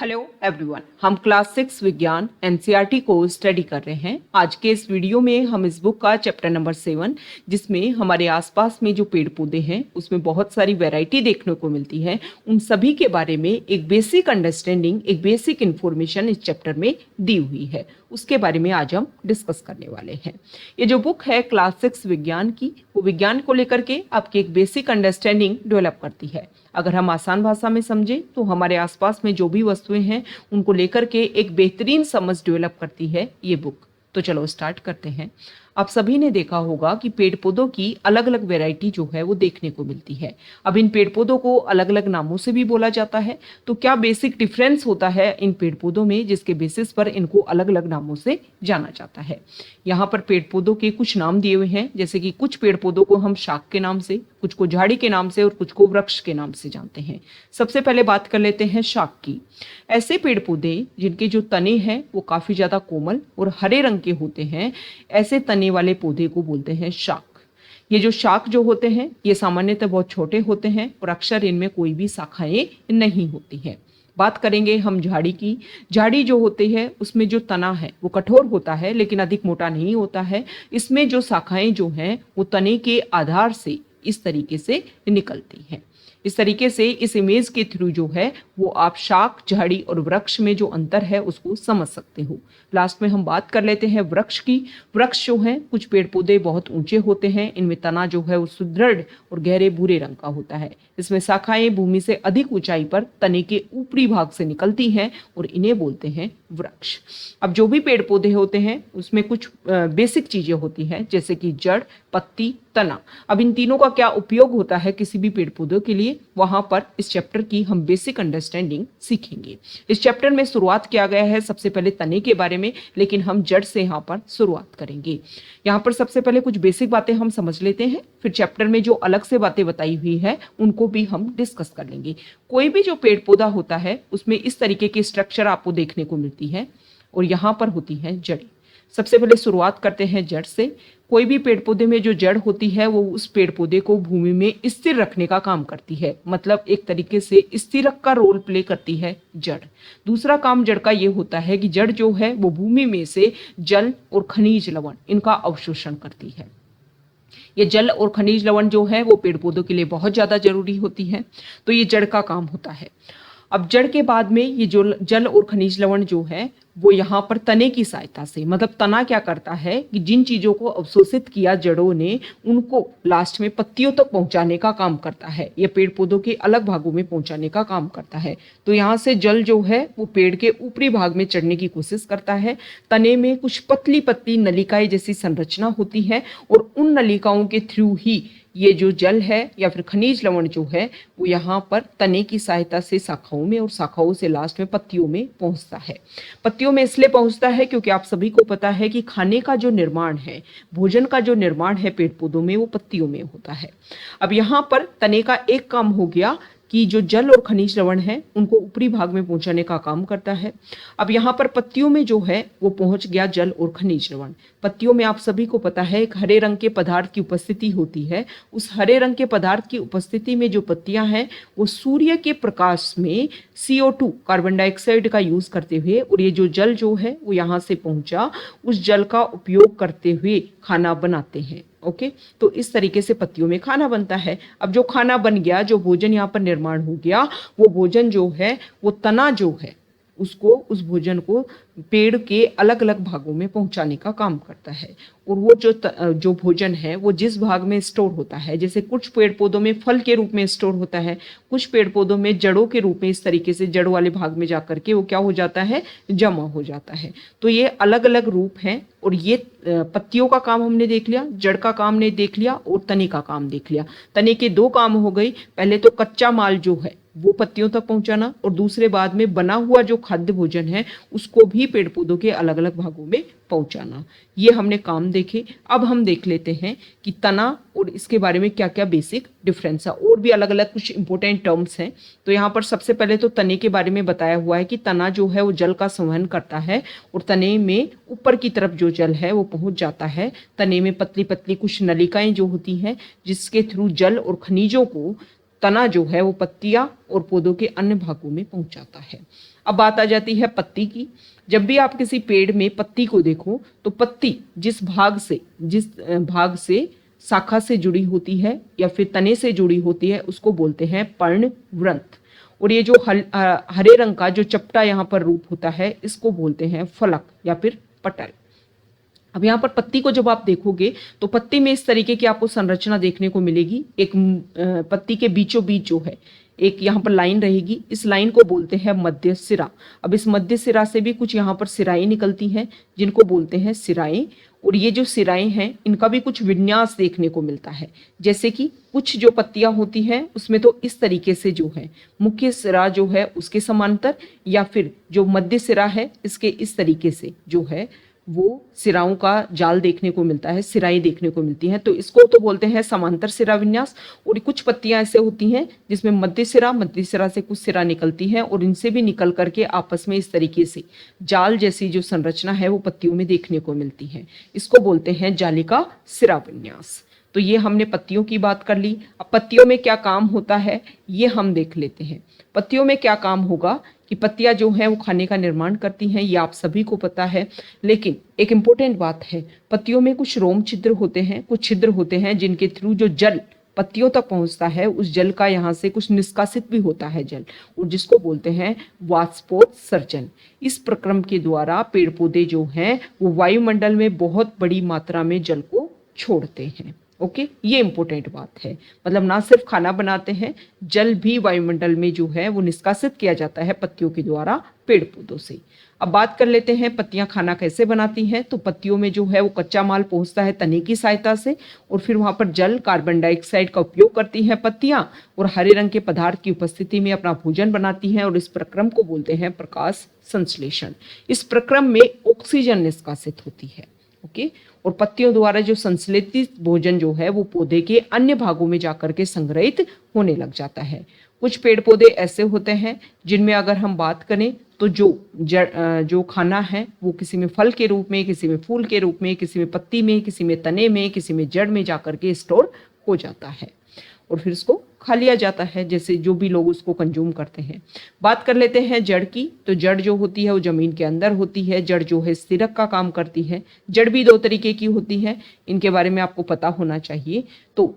Hello everyone, हम class 6 विज्ञान NCERT को स्टडी कर रहे हैं। आज के इस वीडियो में हम इस बुक का चैप्टर नंबर 7, जिसमें हमारे आसपास में जो पेड़ पौधे हैं उसमें बहुत सारी वैरायटी देखने को मिलती है, उन सभी के बारे में एक बेसिक अंडरस्टैंडिंग, एक बेसिक इन्फॉर्मेशन इस चैप्टर में दी हुई है। उसके बारे में आज हम डिस्कस करने वाले हैं। ये जो बुक है क्लास 6 विज्ञान की, वो विज्ञान को लेकर के आपकी एक बेसिक अंडरस्टैंडिंग डेवलप करती है। अगर हम आसान भाषा में समझें तो हमारे आसपास में जो भी वस्तुएं हैं उनको लेकर के एक बेहतरीन समझ डेवलप करती है ये बुक। तो चलो स्टार्ट करते हैं। आप सभी ने देखा होगा कि पेड़ पौधों की अलग अलग वैरायटी जो है वो देखने को मिलती है। अब इन पेड़ पौधों को अलग अलग नामों से भी बोला जाता है। तो क्या बेसिक डिफरेंस होता है इन पेड़ पौधों में, जिसके बेसिस पर इनको अलग अलग नामों से जाना जाता है। यहाँ पर पेड़ पौधों के कुछ नाम दिए हुए हैं, जैसे कि कुछ पेड़ पौधों को हम शाख के नाम से, कुछ को झाड़ी के नाम से और कुछ को वृक्ष के नाम से जानते हैं। सबसे पहले बात कर लेते हैं शाख की। ऐसे पेड़ पौधे जिनके जो तने हैं वो काफी ज्यादा कोमल और हरे रंग के होते हैं, ऐसे तने वाले पौधे को बोलते हैं शाख। ये जो शाख जो होते हैं ये सामान्यतः बहुत छोटे होते हैं और अक्सर इनमें कोई भी शाखाएं नहीं होती हैं। बात करेंगे हम झाड़ी की। झाड़ी जो होती है उसमें जो तना है वो कठोर होता है लेकिन अधिक मोटा नहीं होता है। इसमें जो शाखाएं जो हैं वो तने के आधार से इस तरीके से निकलती हैं। इस तरीके से इस इमेज के थ्रू जो है वो आप शाख, झाड़ी और वृक्ष में जो अंतर है उसको समझ सकते हो। लास्ट में हम बात कर लेते हैं वृक्ष की। वृक्ष जो है, कुछ पेड़ पौधे बहुत ऊंचे होते हैं, इनमें तना जो है वो सुदृढ़ और गहरे भूरे रंग का होता है। इसमें शाखाएं भूमि से अधिक ऊंचाई पर तने के ऊपरी भाग से निकलती हैं और इन्हें बोलते हैं वृक्ष। अब जो भी पेड़ पौधे होते हैं उसमें कुछ बेसिक चीजें होती हैं, जैसे कि जड़, पत्ती, तना। अब इन तीनों का क्या उपयोग होता है किसी भी पेड़ पौधों के लिए, वहां पर इस चैप्टर की हम बेसिक अंडरस्टैंडिंग सीखेंगे। इस चैप्टर में शुरुआत किया गया है सबसे पहले तने के बारे में, लेकिन हम जड़ से यहाँ पर शुरुआत करेंगे। यहाँ पर सबसे पहले कुछ बेसिक बातें हम समझ लेते हैं, फिर चैप्टर में जो अलग से बातें बताई हुई है उनको भी हम डिस्कस कर लेंगे। कोई भी जो पेड़ पौधा होता है उसमें इस तरीके की स्ट्रक्चर आपको देखने को मिलती है और यहाँ पर होती है जड़ी। सबसे पहले शुरुआत करते हैं जड़ से। कोई भी पेड़ पौधे में जो जड़ होती है वो उस पेड़ पौधे को भूमि में स्थिर रखने का काम करती है, मतलब एक तरीके से स्थिरक का रोल प्ले करती है जड़। दूसरा काम जड़ का ये होता है कि जड़ जो है वो भूमि में से जल और खनिज लवण इनका अवशोषण करती है। ये जल और खनिज लवण जो है वो पेड़ पौधों के लिए बहुत ज्यादा जरूरी होती है, तो ये जड़ का काम होता है। अब जड़ के बाद में ये जो जल और खनिज लवण जो है वो यहाँ पर तने की सहायता से, मतलब तना क्या करता है कि जिन चीजों को अवशोषित किया जड़ों ने उनको लास्ट में पत्तियों तक पहुंचाने का काम करता है। ये पेड़ पौधों के अलग भागों में पहुंचाने का काम करता है। तो यहाँ से जल जो है वो पेड़ के ऊपरी भाग में चढ़ने की कोशिश करता है। तने में कुछ पतली पतली नलिकाएं जैसी संरचना होती है और उन नलिकाओं के थ्रू ही ये जो जल है या फिर खनिज लवण जो है वो यहाँ पर तने की सहायता से शाखाओं में और शाखाओं से लास्ट में पत्तियों में पहुंचता है। पत्तियों में इसलिए पहुंचता है क्योंकि आप सभी को पता है कि खाने का जो निर्माण है, भोजन का जो निर्माण है पेड़ पौधों में, वो पत्तियों में होता है। अब यहाँ पर तने का एक काम हो गया कि जो जल और खनिज लवण है उनको ऊपरी भाग में पहुंचाने का काम करता है। अब यहाँ पर पत्तियों में जो है वो पहुंच गया जल और खनिज लवण। पत्तियों में आप सभी को पता है एक हरे रंग के पदार्थ की उपस्थिति होती है। उस हरे रंग के पदार्थ की उपस्थिति में जो पत्तियां हैं वो सूर्य के प्रकाश में CO2 कार्बन डाइऑक्साइड का यूज करते हुए, और ये जो जल जो है वो यहाँ से पहुंचा, उस जल का उपयोग करते हुए खाना बनाते हैं। ओके, तो इस तरीके से पत्तियों में खाना बनता है। अब जो खाना बन गया, जो भोजन यहाँ पर निर्माण हो गया, वो भोजन जो है वो तना जो है उसको, उस भोजन को पेड़ के अलग अलग भागों में पहुंचाने का काम करता है। और वो जो भोजन है वो जिस भाग में स्टोर होता है, जैसे कुछ पेड़ पौधों में फल के रूप में स्टोर होता है, कुछ पेड़ पौधों में जड़ों के रूप में, इस तरीके से जड़ वाले भाग में जाकर के वो क्या हो जाता है, जमा हो जाता है। तो ये अलग अलग रूप हैं। और ये पत्तियों का काम हमने देख लिया, जड़ का काम ने देख लिया और तने का काम देख लिया। तने के दो काम हो गई, पहले तो कच्चा माल जो है वो पत्तियों तक पहुंचाना, और दूसरे बाद में बना हुआ जो खाद्य भोजन है उसको भी पेड़ पौधों के अलग अलग भागों में पहुंचाना। ये हमने काम देखे। अब हम देख लेते हैं कि तना और इसके बारे में क्या क्या बेसिक डिफरेंस है। और भी अलग अलग कुछ इंपॉर्टेंट टर्म्स हैं। तो यहाँ पर सबसे पहले तो तने के बारे में बताया हुआ है कि तना जो है वो जल का संवहन करता है और तने में ऊपर की तरफ जो जल है वो पहुंच जाता है। तने में पतली पतली कुछ नलिकाएं जो होती हैं जिसके थ्रू जल और खनिजों को तना जो है वो पत्तियां और पौधों के अन्य भागों में पहुंचाता है। अब बात आ जाती है पत्ती की। जब भी आप किसी पेड़ में पत्ती को देखो तो पत्ती जिस भाग से शाखा से जुड़ी होती है या फिर तने से जुड़ी होती है उसको बोलते हैं पर्णवृंत। और ये जो हरे रंग का जो चपटा यहाँ पर रूप होता है इसको बोलते हैं फलक या फिर पटल। अब यहाँ पर पत्ती को जब आप देखोगे तो पत्ती में इस तरीके की आपको संरचना देखने को मिलेगी। एक पत्ती के बीचों बीच जो है एक यहाँ पर लाइन रहेगी, इस लाइन को बोलते हैं मध्य सिरा। अब इस मध्य सिरा से भी कुछ यहाँ पर सिराएं निकलती हैं जिनको बोलते हैं सिराएं। और ये जो सिराएं हैं इनका भी कुछ विन्यास देखने को मिलता है, जैसे कि कुछ जो पत्तियां होती हैं उसमें तो इस तरीके से जो है मुख्य सिरा जो है उसके समांतर, या फिर जो मध्य सिरा है इसके इस तरीके से जो है वो सिराओं का जाल देखने को मिलता है, सिराएं देखने को मिलती हैं। तो इसको तो बोलते हैं समांतर सिरा विन्यास। और कुछ पत्तियां ऐसे होती हैं जिसमें मध्य सिरा से कुछ सिरा निकलती हैं और इनसे भी निकल करके आपस में इस तरीके से जाल जैसी जो संरचना है वो पत्तियों में देखने को मिलती है। इसको बोलते हैं जालिका सिरा विन्यास। तो ये हमने पत्तियों की बात कर ली। अब पत्तियों में क्या काम होता है ये हम देख लेते हैं। पत्तियों में क्या काम होगा कि पत्तियां जो हैं वो खाने का निर्माण करती हैं, ये आप सभी को पता है। लेकिन एक इम्पोर्टेंट बात है, पत्तियों में कुछ रोम छिद्र होते हैं, कुछ छिद्र होते हैं जिनके थ्रू जो जल पत्तियों तक पहुंचता है उस जल का यहाँ से कुछ निष्कासित भी होता है जल, और जिसको बोलते हैं वाष्पोत्सर्जन। इस प्रक्रम के द्वारा पेड़ पौधे जो हैं वो वायुमंडल में बहुत बड़ी मात्रा में जल को छोड़ते हैं। ओके, ये इंपॉर्टेंट बात है। मतलब ना सिर्फ खाना बनाते हैं, जल भी वायुमंडल में जो है वो निष्कासित किया जाता है पत्तियों के द्वारा पेड़ पौधों से। अब बात कर लेते हैं पत्तियां खाना कैसे बनाती हैं। तो पत्तियों में जो है वो कच्चा माल पहुंचता है तने की सहायता से, और फिर वहां पर जल कार्बन डाइऑक्साइड का उपयोग करती हैं पत्तियां और हरे रंग के पदार्थ की उपस्थिति में अपना भोजन बनाती हैं, और इस प्रक्रम को बोलते हैं प्रकाश संश्लेषण। इस प्रक्रम में ऑक्सीजन निष्कासित होती है। ओके, और पत्तियों द्वारा जो संश्लेषित भोजन जो है वो पौधे के अन्य भागों में जाकर के संग्रहित होने लग जाता है। कुछ पेड़ पौधे ऐसे होते हैं जिनमें अगर हम बात करें तो जो खाना है वो किसी में फल के रूप में, किसी में फूल के रूप में, किसी में पत्ती में, किसी में तने में, किसी में जड़ में जाकर के स्टोर हो जाता है और फिर इसको खा लिया जाता है, जैसे जो भी लोग उसको कंज्यूम करते हैं। बात कर लेते हैं जड़ की। तो जड़ जो होती है वो जमीन के अंदर होती है। जड़ जो है स्थिरक का काम करती है। जड़ भी दो तरीके की होती है, इनके बारे में आपको पता होना चाहिए। तो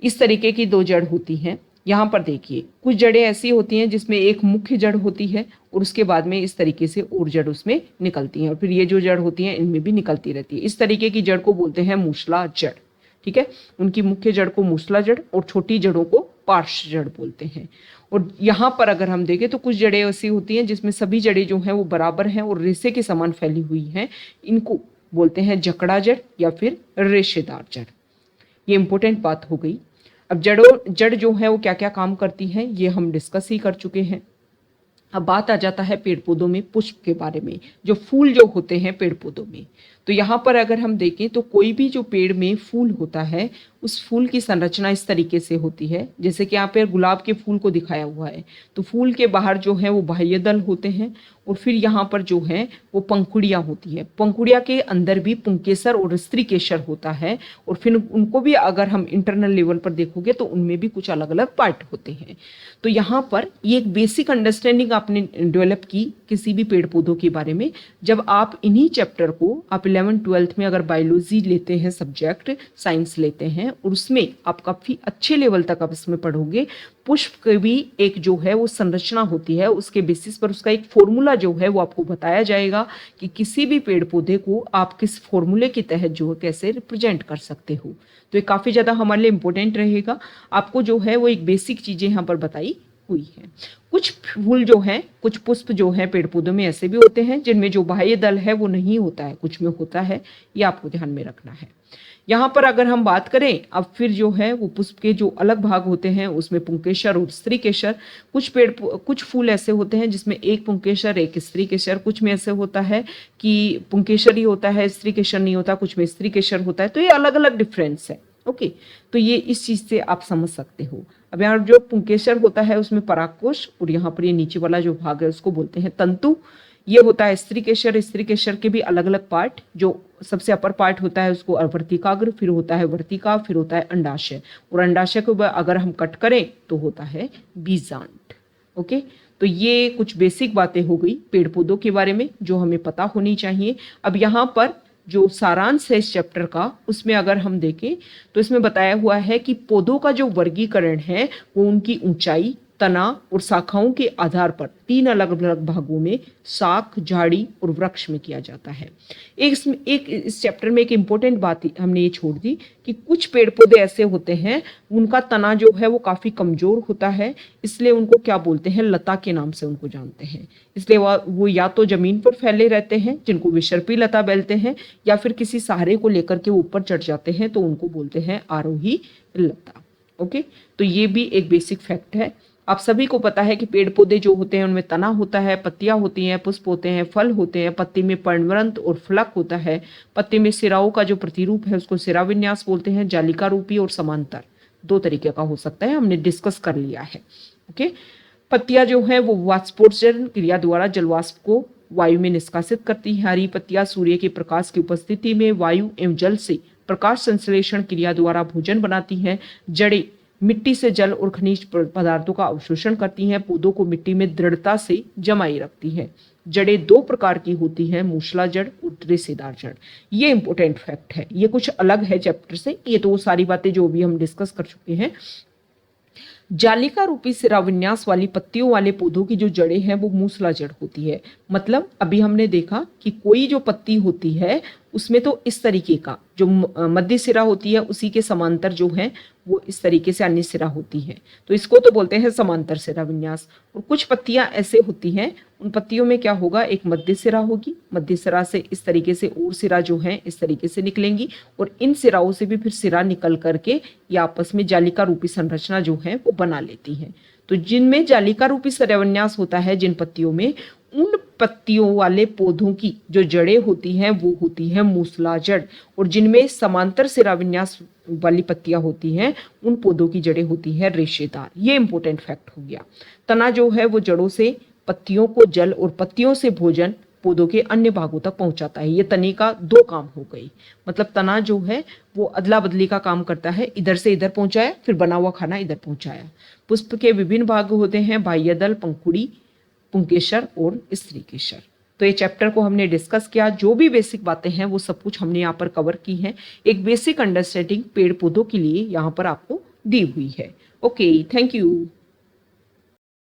इस तरीके की दो जड़ होती हैं। यहाँ पर देखिए, कुछ जड़ें ऐसी होती हैं जिसमें एक मुख्य जड़ होती है और उसके बाद में इस तरीके से और जड़ उसमें निकलती हैं, और फिर ये जो जड़ होती हैं इनमें भी निकलती रहती है। इस तरीके की जड़ को बोलते हैं मूसला जड़। ठीक है, उनकी मुख्य जड़ को मूसला जड़ और छोटी जड़ों को पार्श्व जड़ बोलते हैं। और यहाँ पर अगर हम देखें तो कुछ जड़ें ऐसी होती हैं जिसमें सभी जड़ें जो हैं वो बराबर हैं और रेशे के समान फैली हुई हैं। इनको बोलते हैं जकड़ा जड़ या फिर रेशेदार जड़। ये इंपॉर्टेंट बात हो गई। अब जड़ जो है वो क्या क्या काम करती हैं ये हम डिस्कस ही कर चुके हैं। अब बात आ जाता है पेड़ पौधों में पुष्प के बारे में, जो फूल जो होते हैं पेड़ पौधों में। तो यहाँ पर अगर हम देखें तो कोई भी जो पेड़ में फूल होता है उस फूल की संरचना इस तरीके से होती है, जैसे कि यहाँ पे गुलाब के फूल को दिखाया हुआ है। तो फूल के बाहर जो है वो बाह्य दल होते हैं और फिर यहाँ पर जो है वो पंखुड़ियाँ होती है। पंखुड़िया के अंदर भी पुंकेसर और स्त्री केसर होता है, और फिर उनको भी अगर हम इंटरनल लेवल पर देखोगे तो उनमें भी कुछ अलग अलग पार्ट होते हैं। तो यहाँ पर ये एक बेसिक अंडरस्टैंडिंग आपने डेवलप की किसी भी पेड़ पौधों के बारे में। जब आप इन्हीं चैप्टर को आप 11th-12th में अगर बायोलॉजी लेते हैं, सब्जेक्ट साइंस लेते हैं और उसमें आप काफ़ी अच्छे लेवल तक आप इसमें पढ़ोगे, पुष्प की भी एक जो है वो संरचना होती है, उसके बेसिस पर उसका एक फॉर्मूला जो है वो आपको बताया जाएगा कि किसी भी पेड़ पौधे को आप किस फॉर्मूले के तहत जो है कैसे रिप्रेजेंट कर सकते हो। तो ये काफ़ी ज़्यादा हमारे लिए इम्पोर्टेंट रहेगा। आपको जो है वो एक बेसिक चीज़ें यहाँ पर बताई हुई है। कुछ फूल जो हैं, कुछ पुष्प जो हैं पेड़ पौधों में ऐसे भी होते हैं जिनमें जो बाह्य दल है वो नहीं होता है, कुछ में होता है, ये आपको ध्यान में रखना है। यहाँ पर अगर हम बात करें अब फिर जो है वो पुष्प के जो अलग भाग होते हैं उसमें पुंकेसर और स्त्री केसर। कुछ फूल ऐसे होते हैं जिसमें एक पुंकेसर एक स्त्री केसर, कुछ में ऐसे होता है कि पुंकेसर ही होता है, स्त्री केसर नहीं होता, कुछ में स्त्री केसर होता है। तो ये अलग अलग डिफरेंस है। ओके, तो ये इस चीज़ से आप समझ सकते हो। अब यहाँ जो पुंकेसर होता है उसमें परागकोश और यहाँ पर ये नीचे वाला जो भाग है उसको बोलते हैं तंतु। ये होता है स्त्री केशर। स्त्री केशर के भी अलग अलग पार्ट, जो सबसे अपर पार्ट होता है उसको अवर्तिकाग्र, फिर होता है वर्तिका, फिर होता है अंडाशय, और अंडाशय को अगर हम कट करें तो होता है बीजांड। ओके, तो ये कुछ बेसिक बातें हो गई पेड़ पौधों के बारे में जो हमें पता होनी चाहिए। अब यहाँ पर जो सारांश है इस चैप्टर का, उसमें अगर हम देखें तो इसमें बताया हुआ है कि पौधों का जो वर्गीकरण है वो उनकी ऊंचाई, तना और शाखाओं के आधार पर 3 अलग अलग भागों में शाख, झाड़ी और वृक्ष में किया जाता है। एक इस चैप्टर में एक इम्पोर्टेंट बात हमने ये छोड़ दी कि कुछ पेड़ पौधे ऐसे होते हैं उनका तना जो है वो काफी कमजोर होता है, इसलिए उनको क्या बोलते हैं, लता के नाम से उनको जानते हैं। इसलिए वो या तो जमीन पर फैले रहते हैं जिनको विसर्पी लता बोलते हैं, या फिर किसी सहारे को लेकर के ऊपर चढ़ जाते हैं तो उनको बोलते हैं आरोही लता। ओके, तो ये भी एक बेसिक फैक्ट है। आप सभी को पता है कि पेड़ पौधे जो होते हैं उनमें तना होता है, पत्तियां होती हैं, पुष्प होते हैं, फल होते हैं, पत्ती में पर्णवृंत और फलक होता है, पत्ती में सिराओं का जो प्रतिरूप है उसको सिरा विन्यास बोलते हैं, जालिका रूपी और समांतर, 2 तरीके का हो सकता है, हमने डिस्कस कर लिया है। ओके, पत्तियां जो है वो वाष्पोत्सर्जन क्रिया द्वारा जलवाष्प को वायु में निष्कासित करती है। हरी पत्तियां सूर्य के प्रकाश की उपस्थिति में वायु एवं जल से प्रकाश संश्लेषण क्रिया द्वारा भोजन बनाती हैं। जड़ें मिट्टी से जल और खनिज पदार्थों का अवशोषण करती हैं। पौधों को मिट्टी में दृढ़ता से जमाई रखती है। जड़ें 2 प्रकार की होती हैं, मूसला जड़ और रेशेदार जड़। ये इंपॉर्टेंट फैक्ट है, ये कुछ अलग है चैप्टर से, ये तो वो सारी बातें जो भी हम डिस्कस कर चुके हैं। जालिका रूपी सिराविन्यास वाली पत्तियों वाले पौधों की जो जड़ें हैं वो मूसला जड़ होती है। मतलब अभी हमने देखा कि कोई जो पत्ती होती है उसमें तो इस तरीके का जो मध्य सिरा होती है उसी के समांतर जो है वो इस तरीके से अन्य सिरा होती है, तो इसको तो बोलते हैं समांतर सिरा विन्यास। और कुछ पत्तियां ऐसे होती हैं, उन पत्तियों में क्या होगा, एक मध्य सिरा होगी, मध्य सिरा से इस तरीके से और सिरा जो है इस तरीके से निकलेंगी, और इन सिराओं से भी फिर सिरा निकल करके ये आपस में जालिका रूपी संरचना जो है वो बना लेती हैं। तो जिनमें जालिका रूपी सिराविन्यास होता है, जिन पत्तियों में, उन पत्तियों वाले पौधों की जो जड़ें होती हैं वो होती है मूसला जड़, और जिनमें समांतर सिराविन्यास वाली पत्तियां होती हैं उन पौधों की जड़ें होती हैं रेशेदार। ये इंपॉर्टेंट फैक्ट हो गया। तना जो है वो जड़ों से पत्तियों को जल और पत्तियों से भोजन पौधों के अन्य भागों तक पहुंचाता है। ये तने का 2 काम हो गई, मतलब तना जो है वो अदला बदली का काम करता है, इधर से इधर पहुंचाया, फिर बना हुआ खाना इधर पहुंचाया। पुष्प के विभिन्न भाग होते हैं, बाह्यदल, पंखुड़ी, पुंकेसर और स्त्री केसर। तो ये चैप्टर को हमने डिस्कस किया, जो भी बेसिक बातें हैं वो सब कुछ हमने यहाँ पर कवर की हैं। एक बेसिक अंडरस्टैंडिंग पेड़ पौधों के लिए यहाँ पर आपको दी हुई है। Okay, thank you.